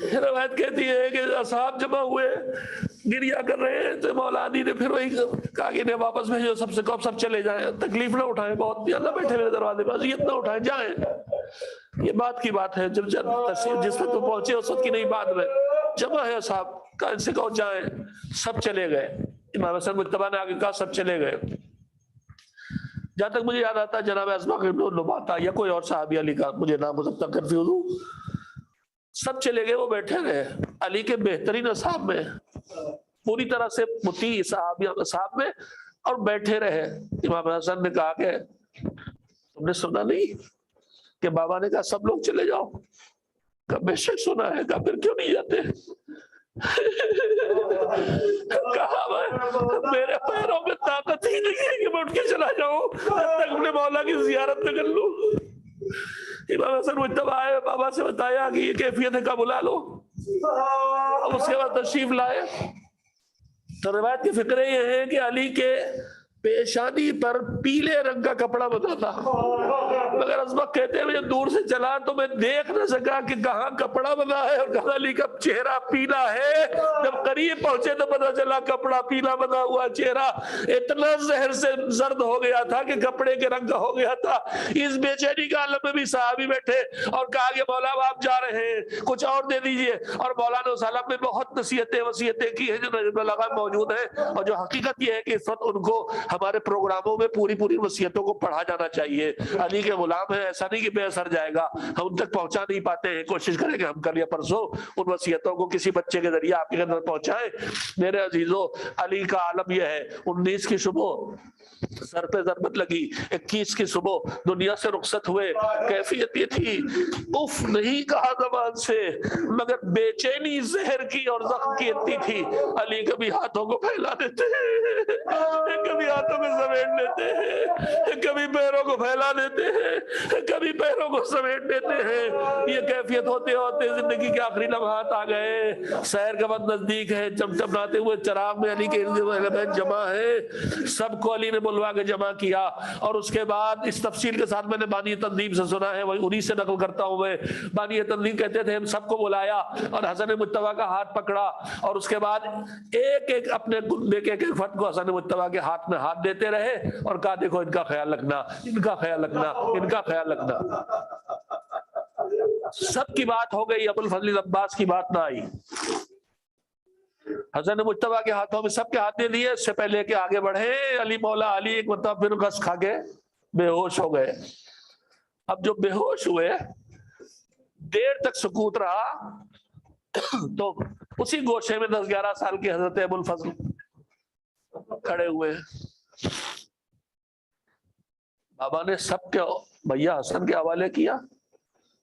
روایت کہتی ہے کہ اصحاب جمع ہوئے گریا کر رہے ہیں تو مولا علی نے پھر وہی کہا کہ انہیں واپس بھیجو، سب سے کہو سب چلے جائیں، تکلیف نہ اٹھائیں، بہت اللہ بیٹھے میرے دروازے پہ، اذیت نہ اٹھائیں، جائیں۔ یہ بات کی بات ہے، جب جس میں تم پہنچے اس وقت کی نہیں، بعد میں جمع ہے اصحاب کا، ان سے کہو جائیں، سب چلے گئے۔ امام حسن مجتبیٰ نے آگے کہا سب چلے گئے۔ جہاں تک مجھے یاد آتا ہے جناب اسباق ابن لباتا یا کوئی اور صحابی علی کا، مجھے نام ہو سکتا کنفیوز ہوں، سب چلے گئے، وہ بیٹھے رہے علی کے بہترین اصحاب میں، پوری طرح سے مطیع صحاب میں، اور بیٹھے رہے۔ امام حسن نے کہا کہ تم نے سنا نہیں کہ بابا نے کہا سب لوگ چلے جاؤ؟ کہا بے شک سنا ہے۔ کہا پھر کیوں نہیں جاتے؟ کہا میرے پیروں میں طاقت ہی نہیں ہے کہ میں اٹھ کے چلا جاؤں جب تک اپنے مولا کی زیارت نہ کر لوں۔ امام حسن مجتبیٰ آئے، بابا سے بتایا کہ یہ کیفیت ہے، کا بلا لو، اب اس کے بعد تشریف لائے۔ تو روایت کی فکرے یہ ہے کہ علی کے پیشانی پر پیلے رنگ کا کپڑا بندھا تھا، مگر اسبق کہتے ہیں میں جب دور سے چلا تو میں دیکھ نہ سکا کہ کہاں کپڑا بندھا ہے اور کہاں علی کا چہرہ پیلا ہے۔ جب قریب پہنچے تو پتہ چلا کپڑا پیلا بندھا ہوا، چہرہ اتنا زہر سے زرد ہو گیا تھا کہ کپڑے کے رنگ کا ہو گیا تھا۔ اس بے چینی کا عالم میں بھی صحابی بیٹھے اور کہا کہ مولا آپ جا رہے ہیں، کچھ اور دے دیجئے، اور مولانا سالم نے بہت نصیحتیں وصیتیں کی ہیں جو نجم الغیب موجود ہیں، اور جو حقیقت یہ ہے کہ اس وقت ان کو ہمارے پروگراموں میں پوری وصیتوں کو پڑھا جانا چاہیے۔ علی کے غلام ہیں، ایسا نہیں کہ بے اثر جائے گا، ہم ان تک پہنچا نہیں پاتے ہیں، کوشش کریں کہ ہم کل یا پرسوں ان وصیتوں کو کسی بچے کے ذریعے آپ کے اندر پہنچائیں۔ میرے عزیزو، علی کا عالم یہ ہے، 19 کی صبح سر پہ ضربت لگی، 21 کی صبح دنیا سے رخصت ہوئے، کیفیت یہ تھی، اف نہیں کہا زبان سے، مگر بے چینی زہر کی اور زخم کی اتنی تھی۔ علی کبھی ہاتھوں کو پھیلا دیتے ہیں، کبھی ہاتھوں کو سمیٹ لیتے ہیں، کبھی پیروں کو پھیلا دیتے ہیں، کبھی پیروں کو سمیٹ دیتے ہیں۔ یہ کیفیت ہوتے ہوتے زندگی کے آخری لمحات آ گئے، سحر کا وقت نزدیک ہے، چمچماتے ہوئے چراغ میں علی کے ارد جمع ہے، سب کو علی نے بلوا کے جمع کیا، اور اس کے بعد اس تفصیل کے ساتھ میں نے بانی تنظیم سے سنا ہے، وہی انہی سے نقل کرتا ہوں میں، بانی تنظیم کہتے تھے ہم سب کو بلایا اور حسن مجتبیٰ کا ہاتھ پکڑا، اور اس کے بعد ایک ایک اپنے گندے کے ایک فرد کو حسن مجتبیٰ کے ہاتھ میں ہاتھ دیتے رہے اور کہا دیکھو ان کا خیال رکھنا، ان کا خیال رکھنا، ان کا خیال رکھنا۔ سب کی بات ہو گئی، ابو الفضل عباس کی بات نہ آئی۔ حسن مجتبیٰ کے ہاتھوں میں سب کے ہاتھ دے دیے، اس سے پہلے کہ آگے بڑھے علی مولا علی ایک مرتبہ پھر غص کھا کے بے ہوش ہو گئے۔ اب جو بے ہوش ہوئے، دیر تک سکوت رہا، تو اسی گوشے میں 10-11 سال کے حضرت ابو الفضل کھڑے ہوئے۔ بابا نے سب کے بھیا حسن کے حوالے کیا،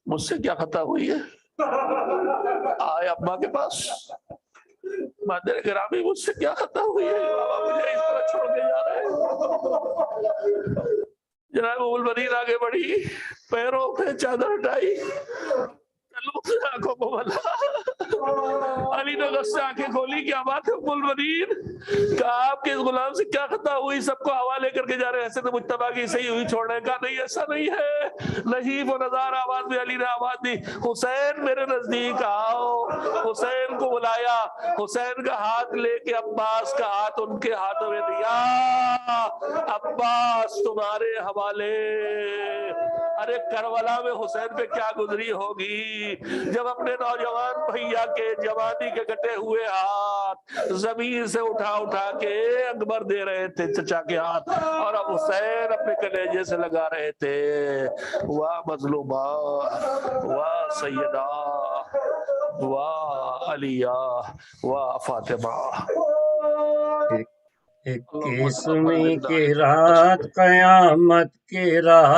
مجھ سے کیا خطا ہوئی ہے؟ آئے ابا کے پاس، مادر گرامی مجھ سے کیا خطا ہوئی ہے؟ بابا مجھے اس طرح چھوڑ کے جا رہے ہیں۔ جناب ام البنین آگے بڑھی، پیروں پہ چادر ہٹائی، آنکھوں کو بلا، علی نے غصے آنکھیں کھولی، کیا بات ہے ام البنین؟ کہا آپ کے اس غلام سے کیا خطا ہوئی؟ سب کو حوالے کر کے جا رہے ہیں، حسن مجتبیٰ کی صحیح ہوئی چھوڑنے کا نہیں، ایسا نہیں ہے۔ نحیف و نزار آواز میں علی نے آواز دی، حسین میرے نزدیک آؤ۔ حسین کو بلایا، حسین کا ہاتھ لے کے عباس کا ہاتھ ان کے ہاتھوں میں دیا، عباس تمہارے حوالے۔ ارے کربلا میں حسین پہ کیا گزری ہوگی جب اپنے نوجوان بھیا کے جوانی کے کٹے ہوئے ہاتھ زمین سے اٹھا کے اکبر دے رہے تھے چچا کے ہاتھ، اور اب حسین اپنے کلیجے سے لگا رہے تھے، واہ مظلومہ، واہ سیدہ، واہ علیہ، واہ فاطمہ۔ اکیسویں کی رات قیامت کی رات